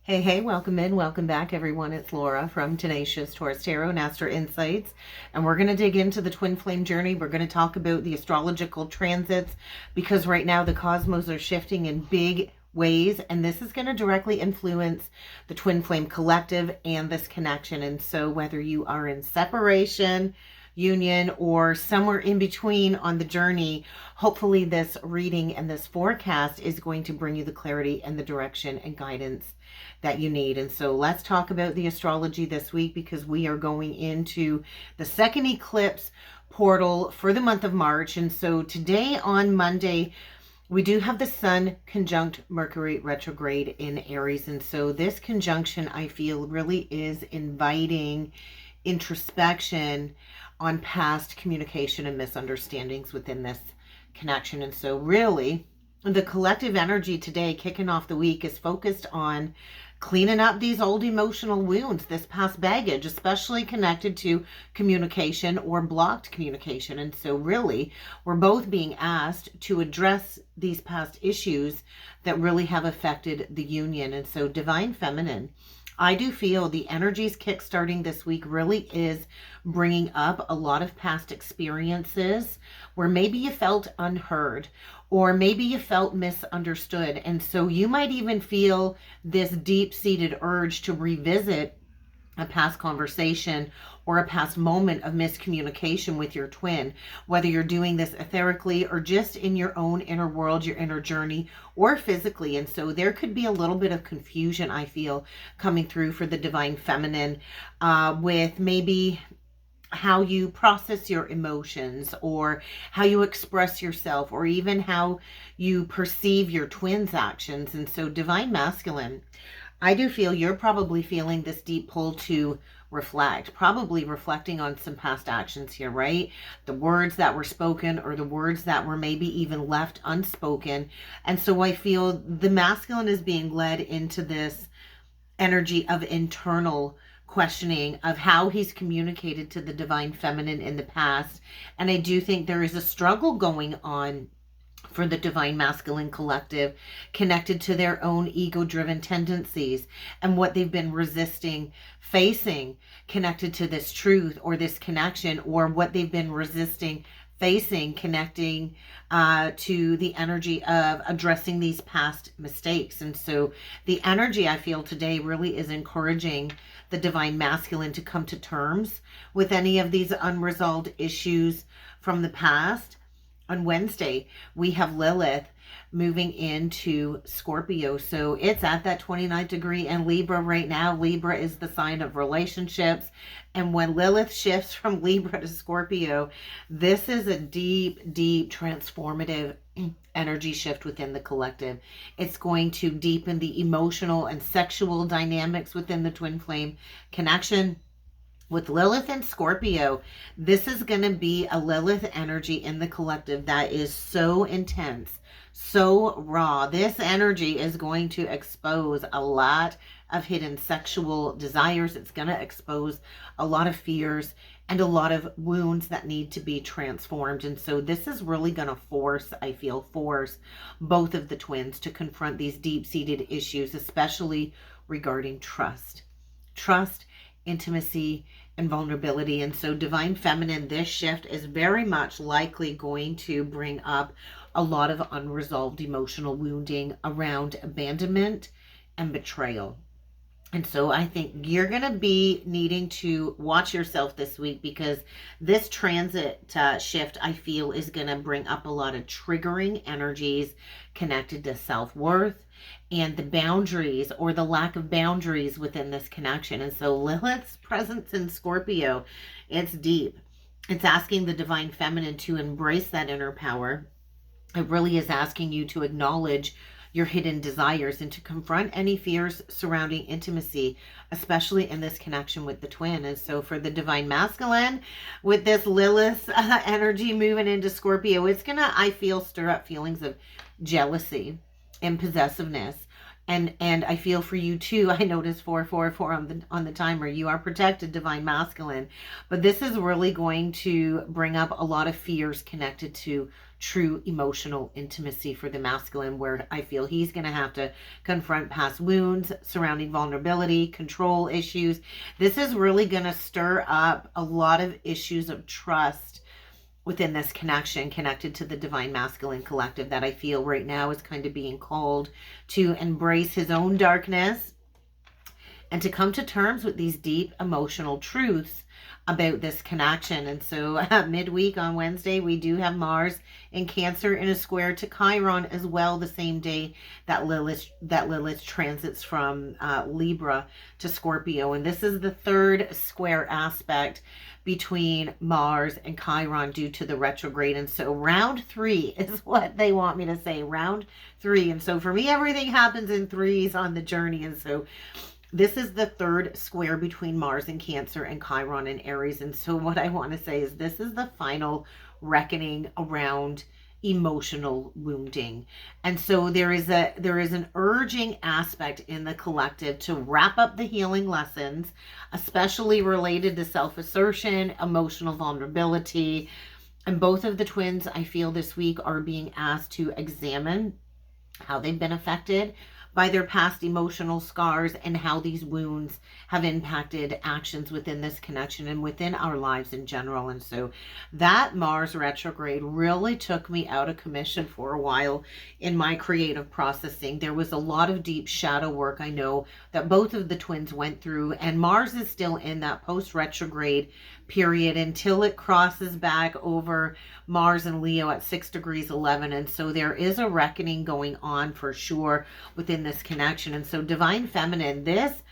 Hey, hey, welcome in. Welcome back, everyone. It's Laura from Tenacious Taurus Tarot and Astro Insights. And we're going to dig into the twin flame journey. We're going to talk about the astrological transits because right now the cosmos are shifting in big ways. And this is going to directly influence the twin flame collective and this connection. And so whether you are in separation, union, or somewhere in between on the journey, hopefully this reading and this forecast is going to bring you the clarity and the direction and guidance that you need. And so let's talk about the astrology this week because we are going into the second eclipse portal for the month of March. And so today on Monday, we do have the Sun conjunct Mercury retrograde in Aries. And so this conjunction, I feel, really is inviting introspection on past communication and misunderstandings within this connection. And so really the collective energy today kicking off the week is focused on cleaning up these old emotional wounds, this past baggage, especially connected to communication or blocked communication. And so really we're both being asked to address these past issues that really have affected the union. And so divine feminine, I do feel the energies kickstarting this week really is bringing up a lot of past experiences where maybe you felt unheard or maybe you felt misunderstood. And so you might even feel this deep-seated urge to revisit a past conversation or a past moment of miscommunication with your twin, whether you're doing this etherically or just in your own inner world, your inner journey, or physically. And so there could be a little bit of confusion, I feel, coming through for the divine feminine with maybe how you process your emotions or how you express yourself or even how you perceive your twin's actions. And so divine masculine, I do feel you're probably feeling this deep pull to reflect, probably reflecting on some past actions here, right? The words that were spoken or the words that were maybe even left unspoken. And so I feel the masculine is being led into this energy of internal questioning of how he's communicated to the divine feminine in the past. And I do think there is a struggle going on for the divine masculine collective connected to their own ego-driven tendencies and what they've been resisting facing connected to this truth or this connection, or what they've been resisting facing connecting to the energy of addressing these past mistakes. And so the energy I feel today really is encouraging the divine masculine to come to terms with any of these unresolved issues from the past. On Wednesday, we have Lilith moving into Scorpio. So it's at that 29th degree in Libra right now. Libra is the sign of relationships. And when Lilith shifts from Libra to Scorpio, this is a deep, deep transformative energy shift within the collective. It's going to deepen the emotional and sexual dynamics within the twin flame connection. With Lilith and Scorpio, this is going to be a Lilith energy in the collective that is so intense, so raw. This energy is going to expose a lot of hidden sexual desires. It's going to expose a lot of fears and a lot of wounds that need to be transformed. And so this is really going to force both of the twins to confront these deep-seated issues, especially regarding trust, intimacy, and vulnerability. And so divine feminine, this shift is very much likely going to bring up a lot of unresolved emotional wounding around abandonment and betrayal. And so I think you're going to be needing to watch yourself this week because this transit shift, I feel, is going to bring up a lot of triggering energies connected to self-worth and the boundaries or the lack of boundaries within this connection. And so Lilith's presence in Scorpio, it's deep. It's asking the divine feminine to embrace that inner power. It really is asking you to acknowledge your hidden desires and to confront any fears surrounding intimacy, especially in this connection with the twin. And so for the divine masculine, with this Lilith energy moving into Scorpio, it's gonna, I feel, stir up feelings of jealousy and possessiveness And I feel for you too. I noticed 444 on the timer. You are protected, divine masculine. But this is really going to bring up a lot of fears connected to true emotional intimacy for the masculine, where I feel he's going to have to confront past wounds surrounding vulnerability, control issues. This is really going to stir up a lot of issues of trust within this connection connected to the divine masculine collective that I feel right now is kind of being called to embrace his own darkness and to come to terms with these deep emotional truths about this connection. And so midweek on Wednesday, we do have Mars in Cancer in a square to Chiron as well, the same day that Lilith transits from Libra to Scorpio. And this is the third square aspect between Mars and Chiron due to the retrograde. And so round 3 is what they want me to say, round 3. And so for me, everything happens in threes on the journey. And so this is the third square between Mars and Cancer and Chiron and Aries. And so what I want to say is this is the final reckoning around emotional wounding. And so there is an urging aspect in the collective to wrap up the healing lessons, especially related to self-assertion, emotional vulnerability. And both of the twins, I feel this week, are being asked to examine how they've been affected by their past emotional scars and how these wounds have impacted actions within this connection and within our lives in general. And so that Mars retrograde really took me out of commission for a while in my creative processing. There was a lot of deep shadow work I know that both of the twins went through, and Mars is still in that post-retrograde period until it crosses back over Mars and Leo at 6 degrees 11. And so there is a reckoning going on for sure within this connection. And so divine feminine, this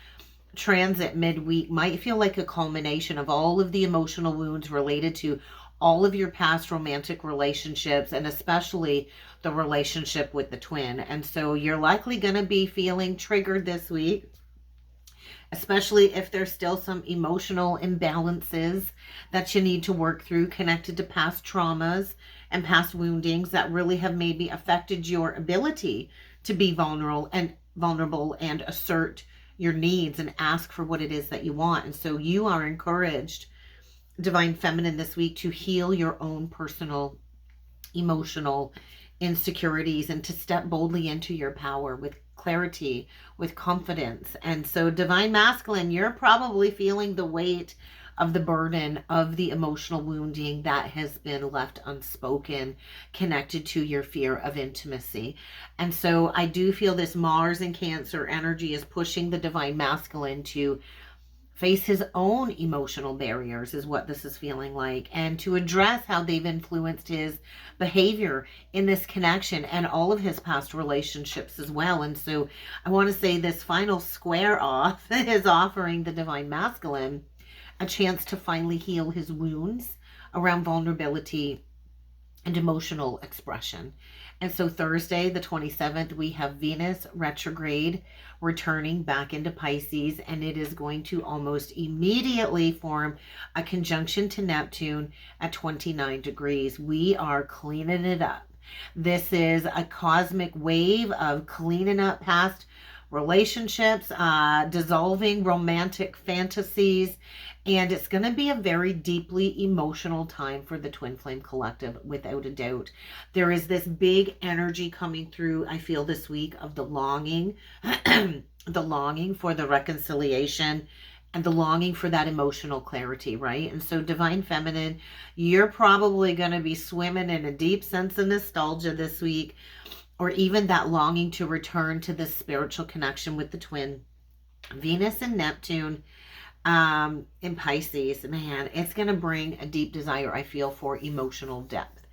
transit midweek might feel like a culmination of all of the emotional wounds related to all of your past romantic relationships, and especially the relationship with the twin. And so you're likely going to be feeling triggered this week, especially if there's still some emotional imbalances that you need to work through connected to past traumas and past woundings that really have maybe affected your ability to be vulnerable and assert your needs and ask for what it is that you want. And so you are encouraged, divine feminine, this week to heal your own personal emotional insecurities and to step boldly into your power with clarity, with confidence. And so divine masculine, you're probably feeling the weight of the burden of the emotional wounding that has been left unspoken, connected to your fear of intimacy. And so I do feel this Mars and Cancer energy is pushing the divine masculine to face his own emotional barriers, is what this is feeling like, and to address how they've influenced his behavior in this connection and all of his past relationships as well. And so I want to say this final square off is offering the divine masculine a chance to finally heal his wounds around vulnerability and emotional expression. And so Thursday, the 27th, we have Venus retrograde returning back into Pisces, and it is going to almost immediately form a conjunction to Neptune at 29 degrees. We are cleaning it up. This is a cosmic wave of cleaning up past relationships, dissolving romantic fantasies, and it's going to be a very deeply emotional time for the Twin Flame Collective, without a doubt. There is this big energy coming through, I feel, this week of the longing, the longing for the reconciliation and the longing for that emotional clarity, right? And so divine feminine, you're probably going to be swimming in a deep sense of nostalgia this week, or even that longing to return to this spiritual connection with the twin. Venus and Neptune in Pisces, man, it's going to bring a deep desire, I feel, for emotional depth.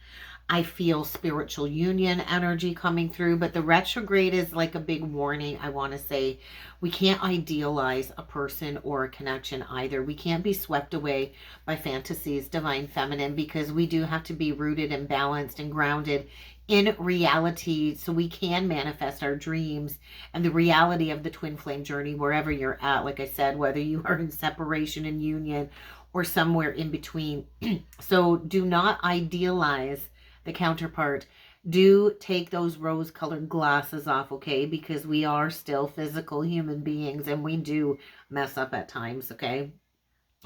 I feel spiritual union energy coming through, but the retrograde is like a big warning. I want to say we can't idealize a person or a connection either. We can't be swept away by fantasies, divine feminine, because we do have to be rooted and balanced and grounded in reality so we can manifest our dreams and the reality of the twin flame journey wherever you're at. Like I said, whether you are in separation and union or somewhere in between. So do not idealize the counterpart do take those rose-colored glasses off, okay? Because we are still physical human beings and we do mess up at times, okay?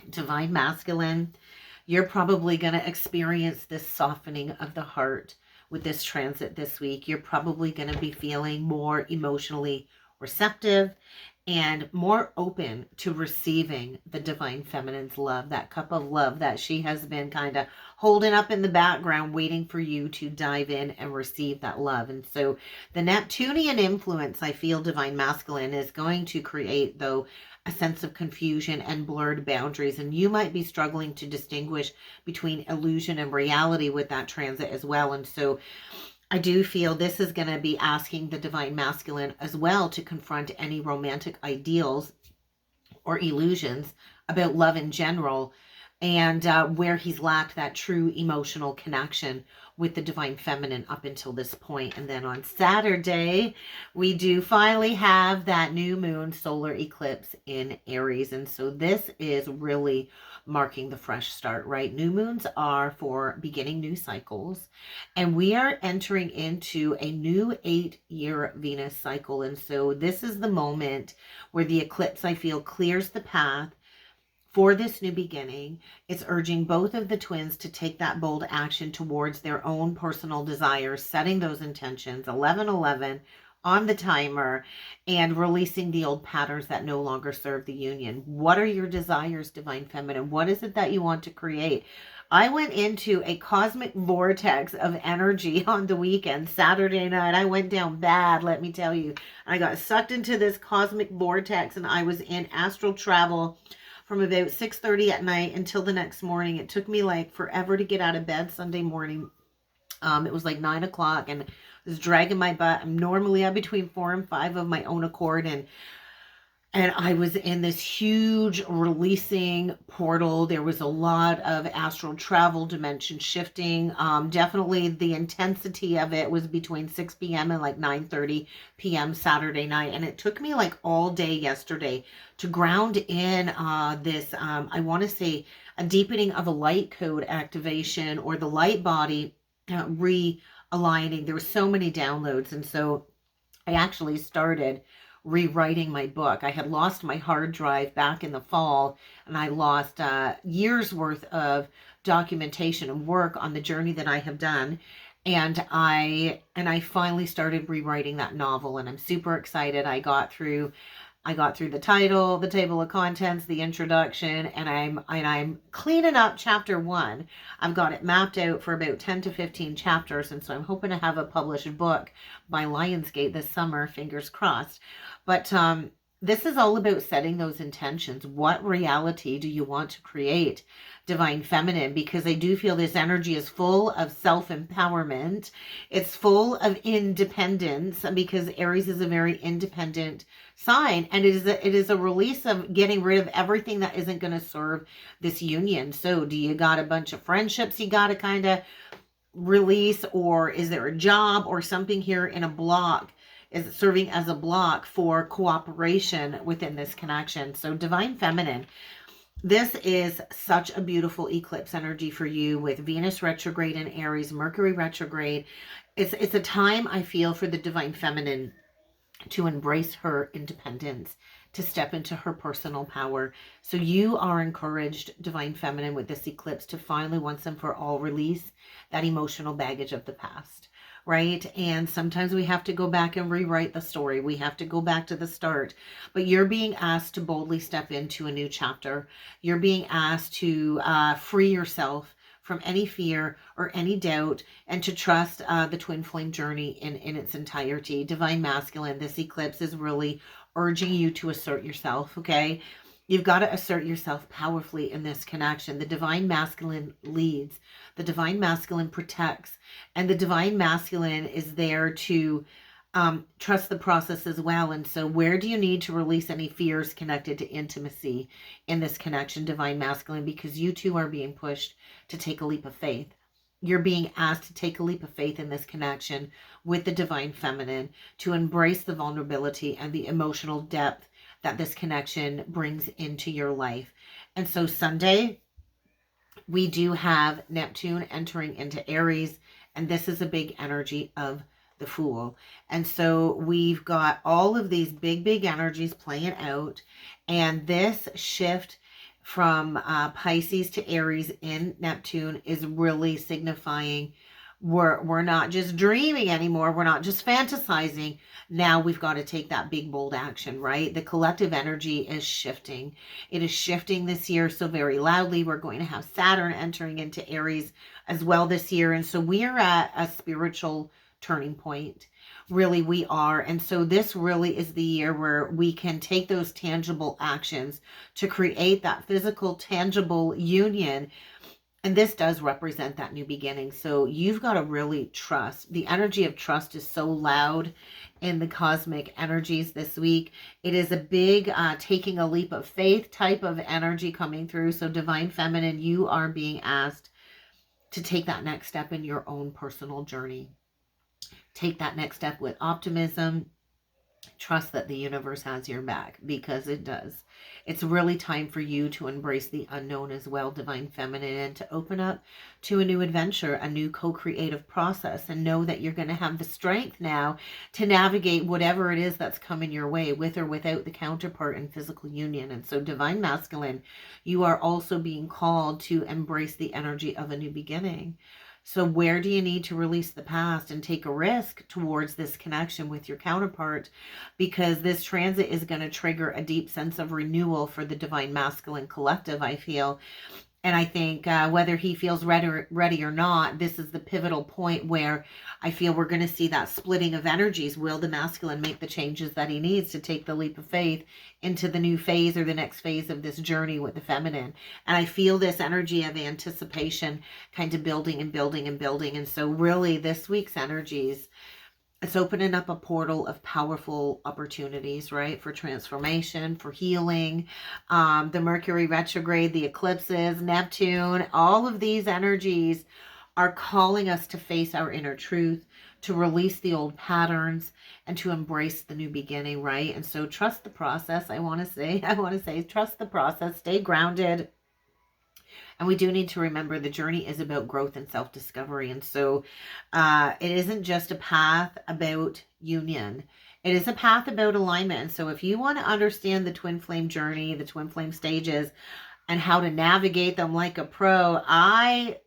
Divine Masculine, you're probably going to experience this softening of the heart with this transit this week. You're probably going to be feeling more emotionally receptive and more open to receiving the Divine Feminine's love, that cup of love that she has been kind of holding up in the background, waiting for you to dive in and receive that love. And so the Neptunian influence, I feel, Divine Masculine, is going to create, though, a sense of confusion and blurred boundaries. And you might be struggling to distinguish between illusion and reality with that transit as well. And so I do feel this is going to be asking the Divine Masculine as well to confront any romantic ideals or illusions about love in general, and where he's lacked that true emotional connection with the Divine Feminine up until this point. And then on Saturday, we do finally have that new moon solar eclipse in Aries. And so this is really marking the fresh start, right? New moons are for beginning new cycles, and we are entering into a new 8-year Venus cycle. And so this is the moment where the eclipse, I feel, clears the path for this new beginning. It's urging both of the twins to take that bold action towards their own personal desires, setting those intentions, 11/11 on the timer, and releasing the old patterns that no longer serve the union. What are your desires, Divine Feminine? What is it that you want to create? I went into a cosmic vortex of energy on the weekend. Saturday night, I went down bad, let me tell you. I got sucked into this cosmic vortex, and I was in astral travel from about 6:30 at night until the next morning. It took me like forever to get out of bed Sunday morning. It was like 9 o'clock, and I was dragging my butt. I'm normally up between 4 and 5 of my own accord, and I was in this huge releasing portal. There was a lot of astral travel, dimension shifting. Definitely the intensity of it was between 6 p.m. and like 9:30 p.m. Saturday night. And it took me like all day yesterday to ground in this, I want to say, a deepening of a light code activation, or the light body realigning. There were so many downloads. And so I actually started rewriting my book. I had lost my hard drive back in the fall, and I lost years worth of documentation and work on the journey that I have done. And I finally started rewriting that novel, and I'm super excited. I got through the title, the table of contents, the introduction, and I'm cleaning up chapter 1. I've got it mapped out for about 10 to 15 chapters, and so I'm hoping to have a published book by Lionsgate this summer, fingers crossed. But this is all about setting those intentions. What reality do you want to create, Divine Feminine? Because I do feel this energy is full of self-empowerment. It's full of independence, because Aries is a very independent sign, and it is a release of getting rid of everything that isn't going to serve this union. So do you got a bunch of friendships you got to kind of release, or is there a job or something here in a block? Is it serving as a block for cooperation within this connection? So Divine Feminine, this is such a beautiful eclipse energy for you, with Venus retrograde in Aries, Mercury retrograde. It's a time, I feel, for the Divine Feminine to embrace her independence, to step into her personal power. So you are encouraged, Divine Feminine, with this eclipse to finally, once and for all, release that emotional baggage of the past, right? And sometimes we have to go back and rewrite the story. We have to go back to the start. But you're being asked to boldly step into a new chapter. You're being asked to free yourself from any fear or any doubt, and to trust the twin flame journey in its entirety. Divine Masculine, this eclipse is really urging you to assert yourself, okay? You've got to assert yourself powerfully in this connection. The Divine Masculine leads. The Divine Masculine protects. And the Divine Masculine is there to trust the process as well. And so where do you need to release any fears connected to intimacy in this connection, Divine Masculine? Because you too are being pushed to take a leap of faith. You're being asked to take a leap of faith in this connection with the Divine Feminine, to embrace the vulnerability and the emotional depth that this connection brings into your life. And so Sunday, we do have Neptune entering into Aries, And this is a big energy of the Fool. And so we've got all of these big energies playing out. And this shift from Pisces to Aries in Neptune is really signifying we're not just dreaming anymore. We're not just fantasizing. Now we've got to take that big, bold action, right? The collective energy is shifting. It is shifting this year so very loudly. We're going to have Saturn entering into Aries as well this year. And so we are at a spiritual turning point. Really, we are. And so this really is the year where we can take those tangible actions to create that physical, tangible union. And this does represent that new beginning. So you've got to really trust. The energy of trust is so loud in the cosmic energies this week. It is a big taking a leap of faith type of energy coming through. So Divine Feminine, you are being asked to take that next step in your own personal journey. Take that next step with optimism. Trust that the universe has your back, because it does. It's really time for you to embrace the unknown as well, Divine Feminine, and to open up to a new adventure, a new co-creative process, and know that you're going to have the strength now to navigate whatever it is that's coming your way, with or without the counterpart in physical union. And so Divine Masculine, you are also being called to embrace the energy of a new beginning. So where do you need to release the past and take a risk towards this connection with your counterpart? Because this transit is going to trigger a deep sense of renewal for the Divine Masculine collective, I feel. And I think whether he feels ready or not, this is the pivotal point where I feel we're going to see that splitting of energies. Will the masculine make the changes that he needs to take the leap of faith into the new phase or the next phase of this journey with the feminine? And I feel this energy of anticipation kind of building and building and building. And so really this week's energies, it's opening up a portal of powerful opportunities, right? For transformation, for healing. The Mercury retrograde, the eclipses, Neptune, all of these energies are calling us to face our inner truth, to release the old patterns, and to embrace the new beginning, right? And so trust the process, I want to say, trust the process, stay grounded. And we do need to remember the journey is about growth and self-discovery. And so it isn't just a path about union. It is a path about alignment. And so if you want to understand the twin flame journey, the twin flame stages, and how to navigate them like a pro, I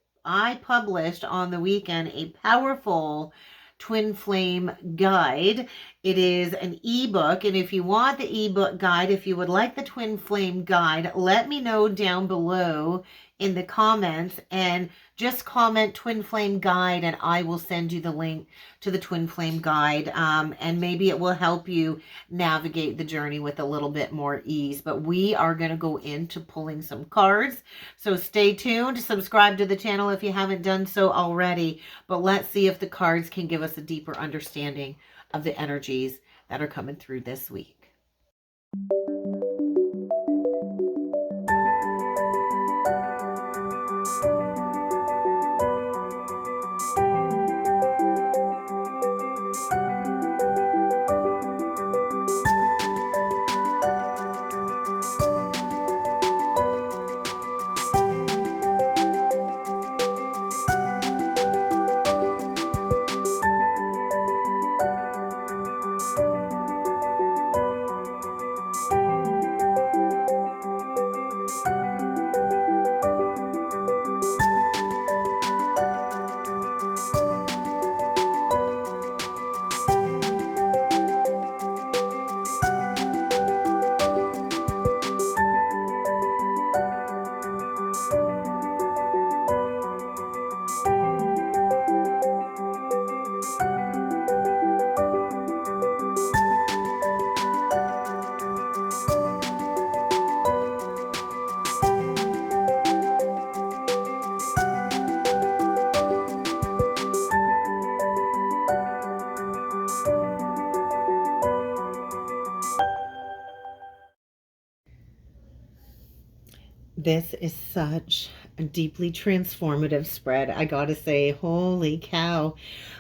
published on the weekend a powerful twin flame guide. It is an ebook, and if you want the ebook guide, if you would like the twin flame guide, let me know down below in the comments, and just comment twin flame guide and I will send you the link to the twin flame guide, and maybe it will help you navigate the journey with a little bit more ease. But we are going to go into pulling some cards, so stay tuned. Subscribe to the channel if you haven't done so already, but let's see if the cards can give us a deeper understanding of the energies that are coming through this week. This is such a deeply transformative spread. I gotta say, holy cow.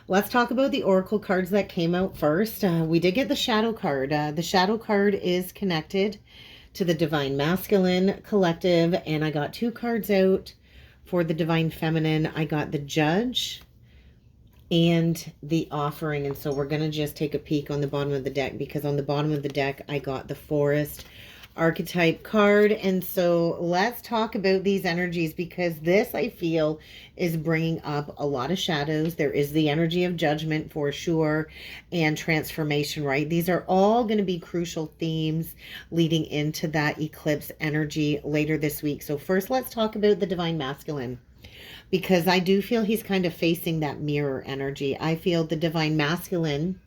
Let's talk about the oracle cards that came out first. We did get the shadow card. The shadow card is connected to the Divine Masculine collective, and I got two cards out for the Divine Feminine. I got the Judge and the offering. And so we're going to just take a peek on the bottom of the deck, because on the bottom of the deck I got the Forest archetype card. And so let's talk about these energies, because this, I feel, is bringing up a lot of shadows. There is the energy of judgment for sure, and transformation, right? These are all going to be crucial themes leading into that eclipse energy later this week. So first, let's talk about the divine masculine, because I do feel he's kind of facing that mirror energy. I feel the divine masculine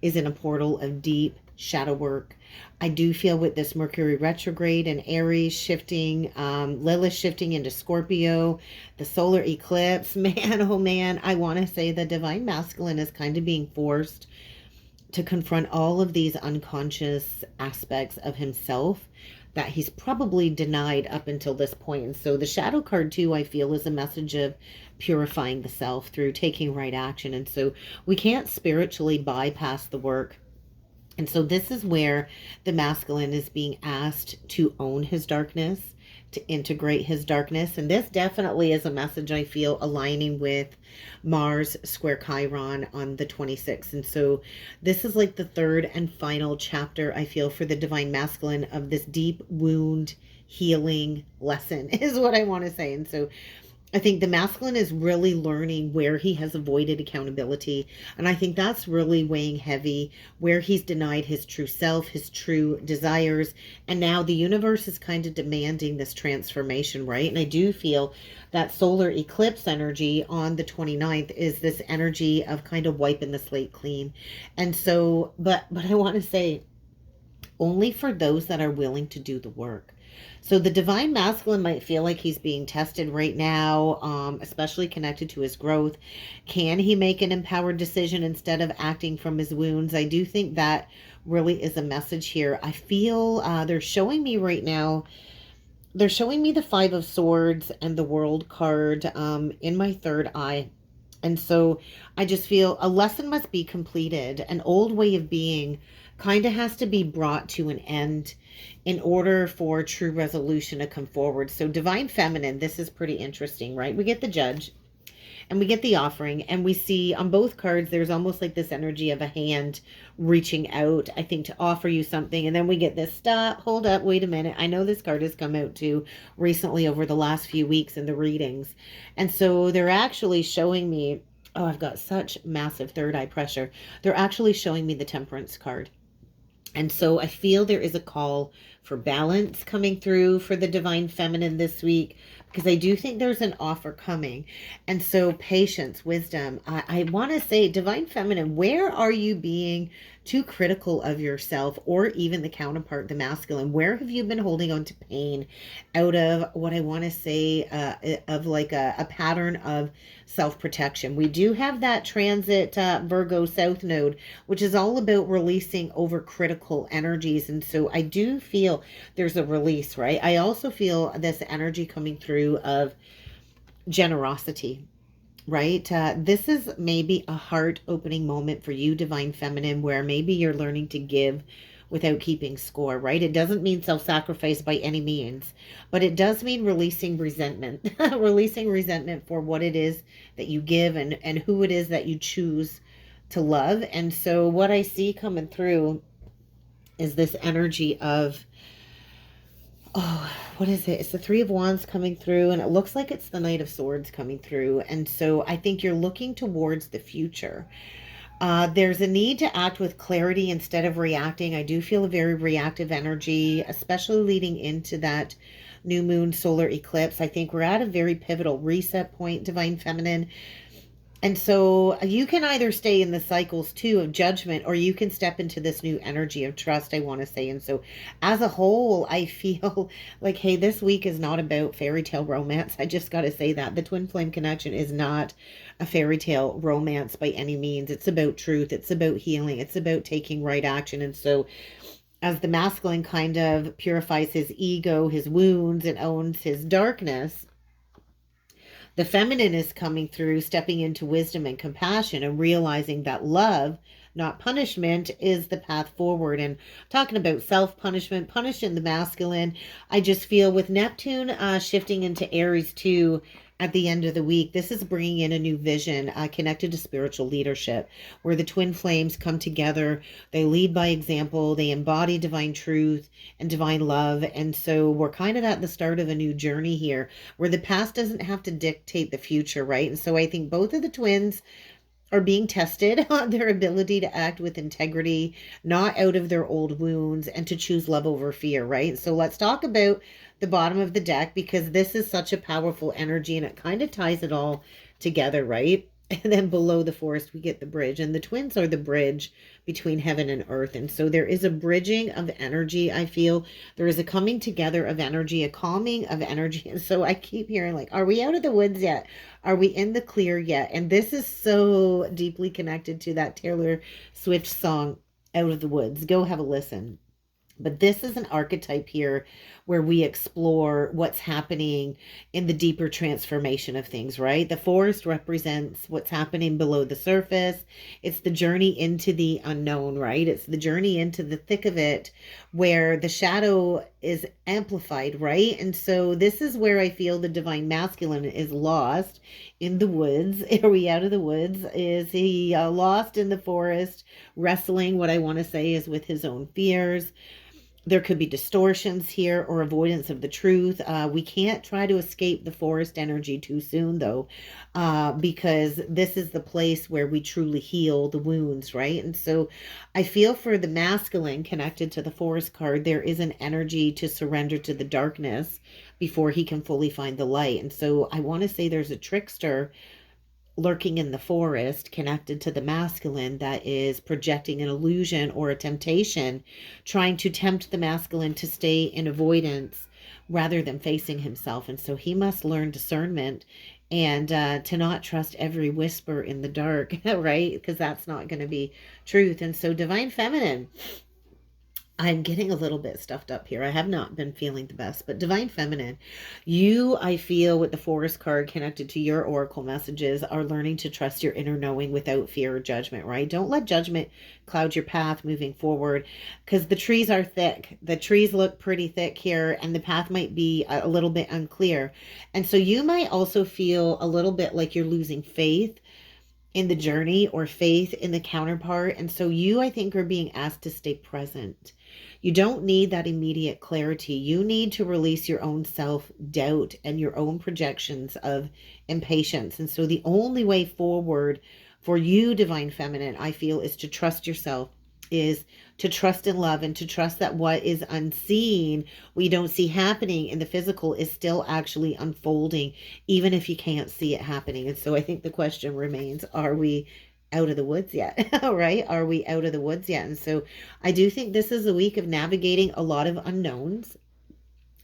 is in a portal of deep shadow work. I do feel with this Mercury retrograde and Aries shifting, Lilith shifting into Scorpio, the solar eclipse, man, oh man, I want to say the divine masculine is kind of being forced to confront all of these unconscious aspects of himself that he's probably denied up until this point. And so the shadow card too, I feel, is a message of purifying the self through taking right action. And so we can't spiritually bypass the work. And so this is where the masculine is being asked to own his darkness, to integrate his darkness. And this definitely is a message, I feel, aligning with Mars square Chiron on the 26th. And so this is like the third and final chapter, I feel, for the divine masculine of this deep wound healing lesson is what I want to say. And so I think the masculine is really learning where he has avoided accountability. And I think that's really weighing heavy, where he's denied his true self, his true desires. And now the universe is kind of demanding this transformation, right? And I do feel that solar eclipse energy on the 29th is this energy of kind of wiping the slate clean. And so, but I want to say, only for those that are willing to do the work. So the divine masculine might feel like he's being tested right now, especially connected to his growth. Can he make an empowered decision instead of acting from his wounds? I do think that really is a message here. I feel they're showing me right now, they're showing me the Five of Swords and the World card in my third eye. And so I just feel a lesson must be completed. An old way of being kind of has to be brought to an end in order for true resolution to come forward. So divine feminine, this is pretty interesting, right? We get the judge and we get the offering, and we see on both cards there's almost like this energy of a hand reaching out, I think, to offer you something. And then we get this stop, hold up, wait a minute. I know this card has come out too recently over the last few weeks in the readings. And so they're actually showing me, oh, I've got such massive third eye pressure. They're actually showing me the Temperance card. And so I feel there is a call for balance coming through for the divine feminine this week, because I do think there's an offer coming. And so patience, wisdom. I want to say, divine feminine, where are you being too critical of yourself, or even the counterpart, the masculine? Where have you been holding on to pain out of what I want to say of like a pattern of self-protection? We do have that transit Virgo South Node, which is all about releasing overcritical energies. And so I do feel there's a release, right? I also feel this energy coming through of generosity, right? This is maybe a heart-opening moment for you, divine feminine, where maybe you're learning to give without keeping score, right? It doesn't mean self-sacrifice by any means, but it does mean releasing resentment, releasing resentment for what it is that you give and who it is that you choose to love. And so what I see coming through is this energy of, oh, what is it? It's the Three of Wands coming through, and it looks like it's the Knight of Swords coming through. And so I think you're looking towards the future. There's a need to act with clarity instead of reacting. I do feel a very reactive energy, especially leading into that new moon solar eclipse. I think we're at a very pivotal reset point, divine feminine. And so you can either stay in the cycles too of judgment, or you can step into this new energy of trust, I want to say. And so as a whole, I feel like, hey, this week is not about fairy tale romance. I just got to say that the twin flame connection is not a fairy tale romance by any means. It's about truth. It's about healing. It's about taking right action. And so as the masculine kind of purifies his ego, his wounds, and owns his darkness, the feminine is coming through, stepping into wisdom and compassion and realizing that love, not punishment, is the path forward. And talking about self-punishment, punishing the masculine, I just feel with Neptune shifting into Aries too, at the end of the week. This is bringing in a new vision connected to spiritual leadership, where the twin flames come together. They lead by example. They embody divine truth and divine love. And so we're kind of at the start of a new journey here, where the past doesn't have to dictate the future, right? And so I think both of the twins are being tested on their ability to act with integrity, not out of their old wounds, and to choose love over fear, right? So let's talk about the bottom of the deck, because this is such a powerful energy and it kind of ties it all together, right? And then below the forest, we get the bridge, and the twins are the bridge between heaven and earth. And so there is a bridging of energy. I feel there is a coming together of energy, a calming of energy. And so I keep hearing, like, are we out of the woods yet? Are we in the clear yet? And this is so deeply connected to that Taylor Swift song, Out of the Woods. Go have a listen. But this is an archetype here where we explore what's happening in the deeper transformation of things, right? The forest represents what's happening below the surface. It's the journey into the unknown, right? It's the journey into the thick of it where the shadow is amplified, right? And so this is where I feel the divine masculine is lost in the woods. Are we out of the woods? Is he lost in the forest, wrestling, what I want to say is with his own fears? There could be distortions here or avoidance of the truth. We can't try to escape the forest energy too soon, though, because this is the place where we truly heal the wounds, right? And so I feel for the masculine connected to the forest card, there is an energy to surrender to the darkness before he can fully find the light. And so I want to say there's a trickster lurking in the forest connected to the masculine that is projecting an illusion or a temptation, trying to tempt the masculine to stay in avoidance rather than facing himself. And so he must learn discernment and to not trust every whisper in the dark, right? Because that's not going to be truth. And so divine feminine, I'm getting a little bit stuffed up here. I have not been feeling the best, but divine feminine, you, I feel with the forest card connected to your oracle messages, are learning to trust your inner knowing without fear or judgment, right? Don't let judgment cloud your path moving forward, because the trees are thick. The trees look pretty thick here, and the path might be a little bit unclear. And so you might also feel a little bit like you're losing faith in the journey or faith in the counterpart. And so you, I think, are being asked to stay present. You don't need that immediate clarity. You need to release your own self-doubt and your own projections of impatience. And so the only way forward for you, divine feminine, I feel, is to trust yourself, is to trust in love, and to trust that what is unseen, we don't see happening in the physical, is still actually unfolding, even if you can't see it happening. And so I think the question remains, are we out of the woods yet? Right? Are we out of the woods yet? And so I do think this is a week of navigating a lot of unknowns.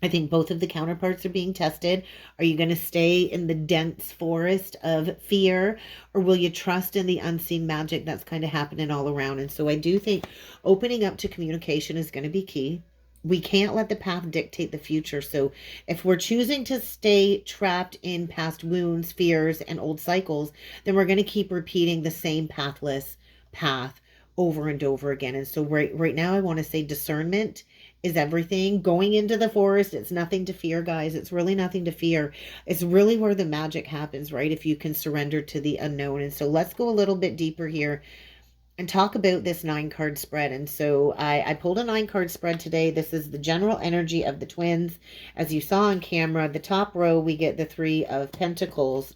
I think both of the counterparts are being tested. Are you going to stay in the dense forest of fear, or will you trust in the unseen magic that's kind of happening all around? And so I do think opening up to communication is going to be key. We can't let the path dictate the future. So if we're choosing to stay trapped in past wounds, fears, and old cycles, then we're going to keep repeating the same pathless path over and over again. And so right now, I want to say discernment is everything. Going into the forest, it's nothing to fear, guys. It's really nothing to fear. It's really where the magic happens, right? If you can surrender to the unknown. And so let's go a little bit deeper here and talk about this 9-card spread. And so I pulled a 9-card spread today. This is the general energy of the twins. As you saw on camera, the top row, we get the 3 of Pentacles.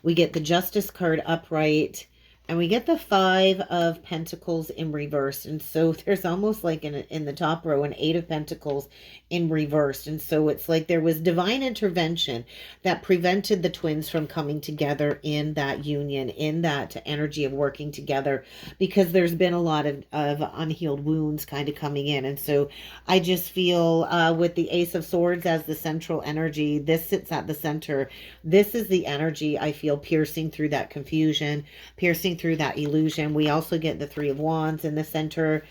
We get the Justice card upright. And we get the 5 of Pentacles in reverse. And so there's almost like in the top row an 8 of Pentacles in reverse. And so it's like there was divine intervention that prevented the twins from coming together in that union, in that energy of working together, because there's been a lot of unhealed wounds kind of coming in. And so I just feel with the Ace of Swords as the central energy, this sits at the center. This is the energy I feel piercing through that confusion, piercing through that illusion. We also get the 3 of Wands in the center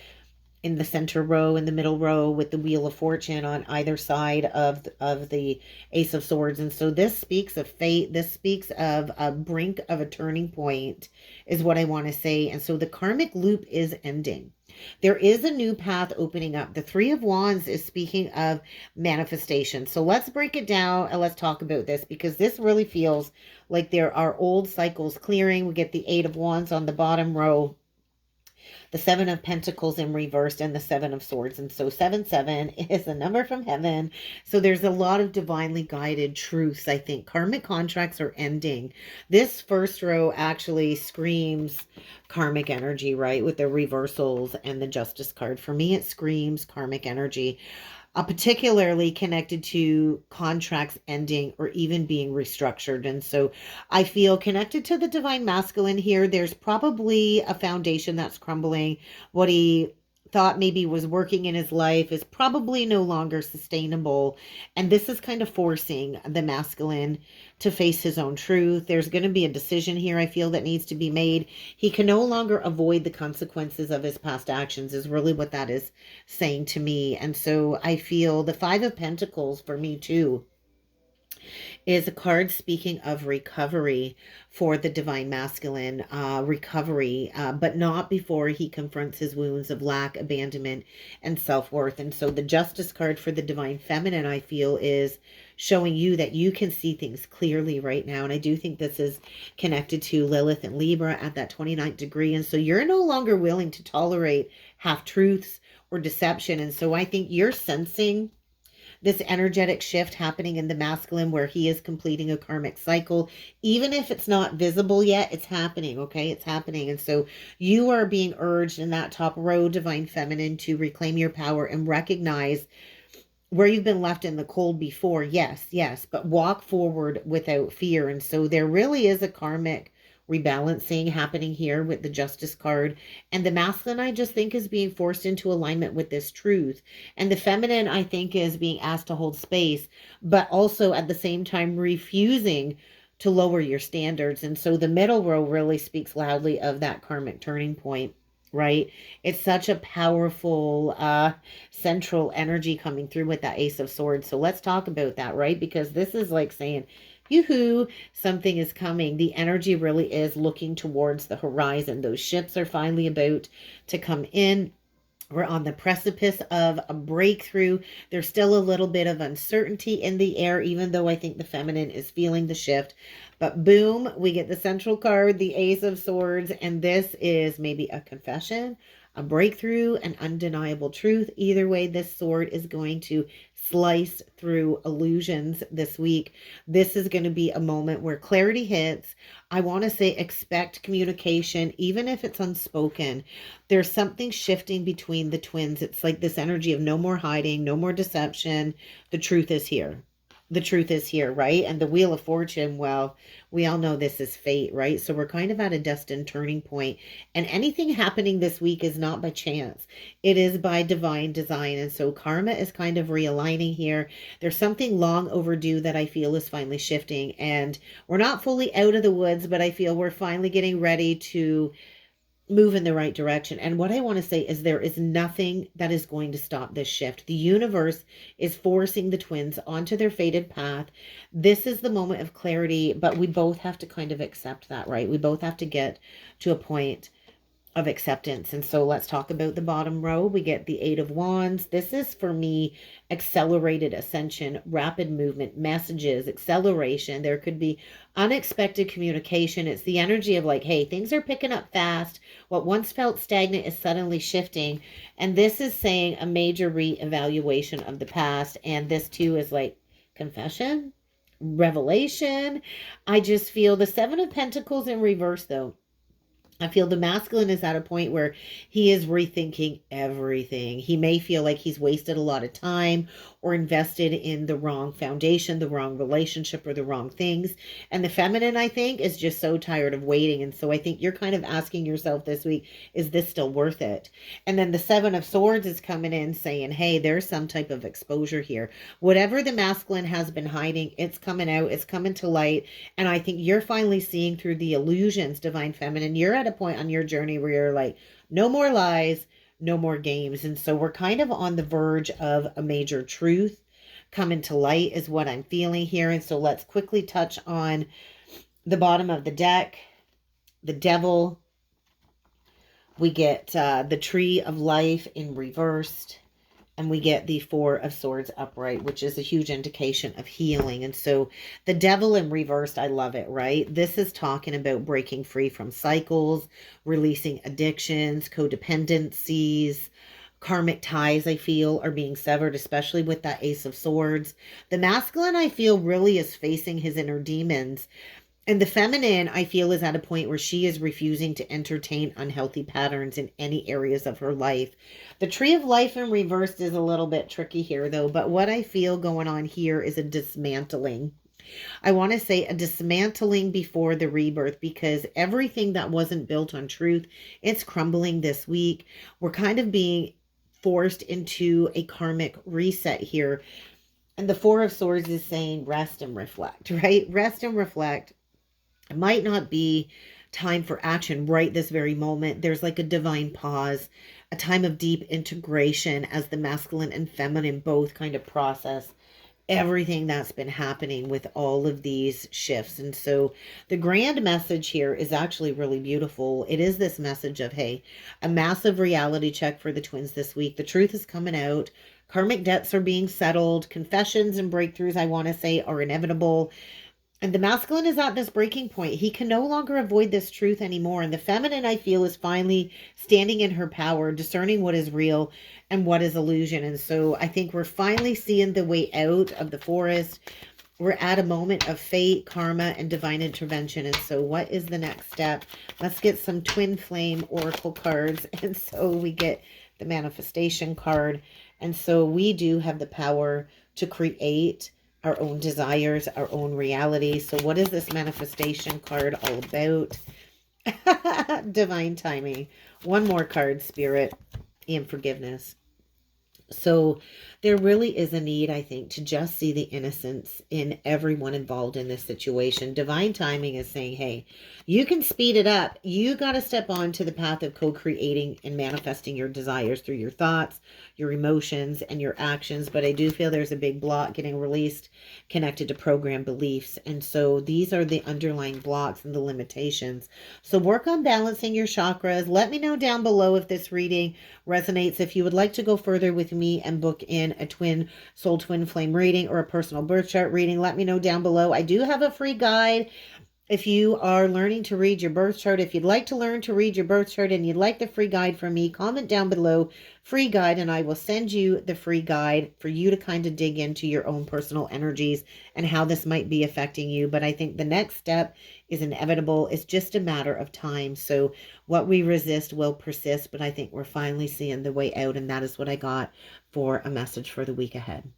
row, in the middle row, with the Wheel of Fortune on either side of the Ace of Swords. And so this speaks of fate. This speaks of a brink of a turning point, is what I want to say. And so the karmic loop is ending. There is a new path opening up. The Three of Wands is speaking of manifestation. So let's break it down and let's talk about this, because this really feels like there are old cycles clearing. We get the Eight of Wands on the bottom row, the Seven of Pentacles in reversed, and the Seven of Swords. And so 7 is a number from heaven. So there's a lot of divinely guided truths, I think. Karmic contracts are ending. This first row actually screams karmic energy, right? With the reversals and the Justice card. For me, it screams karmic energy. Particularly connected to contracts ending or even being restructured. And so I feel connected to the divine masculine here. There's probably a foundation that's crumbling. What he thought maybe was working in his life is probably no longer sustainable. And this is kind of forcing the masculine to face his own truth. There's going to be a decision here, I feel, that needs to be made. He can no longer avoid the consequences of his past actions, is really what that is saying to me. And so I feel the Five of Pentacles for me too is a card speaking of recovery for the divine masculine, recovery, but not before he confronts his wounds of lack, abandonment, and self-worth. And so the Justice card for the divine feminine, I feel, is showing you that you can see things clearly right now. And I do think this is connected to Lilith and Libra at that 29th degree. And so you're no longer willing to tolerate half-truths or deception. And so I think you're sensing this energetic shift happening in the masculine, where he is completing a karmic cycle. Even if it's not visible yet, it's happening, okay? It's happening. And so you are being urged in that top row, divine feminine, to reclaim your power and recognize where you've been left in the cold before. Yes, but walk forward without fear. And so there really is a karmic rebalancing happening here with the Justice card. And the masculine, I just think, is being forced into alignment with this truth. And the feminine, I think, is being asked to hold space, but also at the same time refusing to lower your standards. And so the middle row really speaks loudly of that karmic turning point, right? It's such a powerful central energy coming through with that Ace of Swords. So let's talk about that, right? Because this is like saying, yoo-hoo, something is coming. The energy really is looking towards the horizon. Those ships are finally about to come in. We're on the precipice of a breakthrough. There's still a little bit of uncertainty in the air, even though I think the feminine is feeling the shift. But boom, we get the central card, the Ace of Swords, and this is maybe a confession, a breakthrough, an undeniable truth. Either way, this sword is going to slice through illusions this week. This is going to be a moment where clarity hits. I want to say expect communication, even if it's unspoken. There's something shifting between the twins. It's like this energy of no more hiding, no more deception. The truth is here. The truth is here, right? And the Wheel of Fortune, well, we all know this is fate, right? So we're kind of at a destined turning point. And anything happening this week is not by chance. It is by divine design. And so karma is kind of realigning here. There's something long overdue that I feel is finally shifting. And we're not fully out of the woods, but I feel we're finally getting ready to move in the right direction. And what I want to say is there is nothing that is going to stop this shift. The universe is forcing the twins onto their fated path. This is the moment of clarity, but we both have to kind of accept that, right? We both have to get to a point of acceptance. And so let's talk about the bottom row. We get the Eight of Wands. This is, for me, accelerated ascension, rapid movement, messages, acceleration. There could be unexpected communication. It's the energy of like, hey, things are picking up fast. What once felt stagnant is suddenly shifting. And this is saying a major reevaluation of the past. And this too is like confession, revelation. I just feel the Seven of Pentacles in reverse though. I feel the masculine is at a point where he is rethinking everything. He may feel like he's wasted a lot of time or invested in the wrong foundation, the wrong relationship, or the wrong things. And the feminine, I think, is just so tired of waiting. And so I think you're kind of asking yourself this week, is this still worth it? And then the Seven of Swords is coming in saying, hey, there's some type of exposure here. Whatever the masculine has been hiding, it's coming out, it's coming to light. And I think you're finally seeing through the illusions, divine feminine. You're at a point on your journey where you're like, no more lies, no more games. And so we're kind of on the verge of a major truth coming to light is what I'm feeling here. And so let's quickly touch on the bottom of the deck, the Devil, We get the Tree of Life in reversed. And we get the Four of Swords upright, which is a huge indication of healing. And so the Devil in reversed, I love it, right? This is talking about breaking free from cycles, releasing addictions, codependencies, karmic ties, I feel, are being severed, especially with that Ace of Swords. The masculine, I feel, really is facing his inner demons. And the feminine, I feel, is at a point where she is refusing to entertain unhealthy patterns in any areas of her life. The Tree of Life in reversed is a little bit tricky here, though. But what I feel going on here is a dismantling. I want to say a dismantling before the rebirth, because everything that wasn't built on truth, it's crumbling this week. We're kind of being forced into a karmic reset here. And the Four of Swords is saying rest and reflect, right? Rest and reflect. It might not be time for action right this very moment. There's like a divine pause, a time of deep integration as the masculine and feminine both kind of process everything that's been happening with all of these shifts. And so the grand message here is actually really beautiful. It is this message of, hey, a massive reality check for the twins this week. The truth is coming out. Karmic debts are being settled. Confessions and breakthroughs, I want to say, are inevitable. And the masculine is at this breaking point. He can no longer avoid this truth anymore. And the feminine, I feel, is finally standing in her power, discerning what is real and what is illusion. And so I think we're finally seeing the way out of the forest. We're at a moment of fate, karma, and divine intervention. And so what is the next step? Let's get some twin flame oracle cards. And so we get the manifestation card. And so we do have the power to create our own desires, our own reality. So what is this manifestation card all about? Divine timing. One more card, Spirit, and forgiveness. So there really is a need, I think, to just see the innocence in everyone involved in this situation. Divine timing is saying, hey, you can speed it up. You got to step on to the path of co-creating and manifesting your desires through your thoughts, your emotions, and your actions. But I do feel there's a big block getting released connected to program beliefs. And so these are the underlying blocks and the limitations. So work on balancing your chakras. Let me know down below if this reading resonates. If you would like to go further with me and book in a twin soul twin flame reading or a personal birth chart reading, let me know down below. I do have a free guide. If you are learning to read your birth chart, if you'd like to learn to read your birth chart and you'd like the free guide from me, comment down below, free guide, and I will send you the free guide for you to kind of dig into your own personal energies and how this might be affecting you. But I think the next step is inevitable. It's just a matter of time. So what we resist will persist, but I think we're finally seeing the way out, and that is what I got for a message for the week ahead.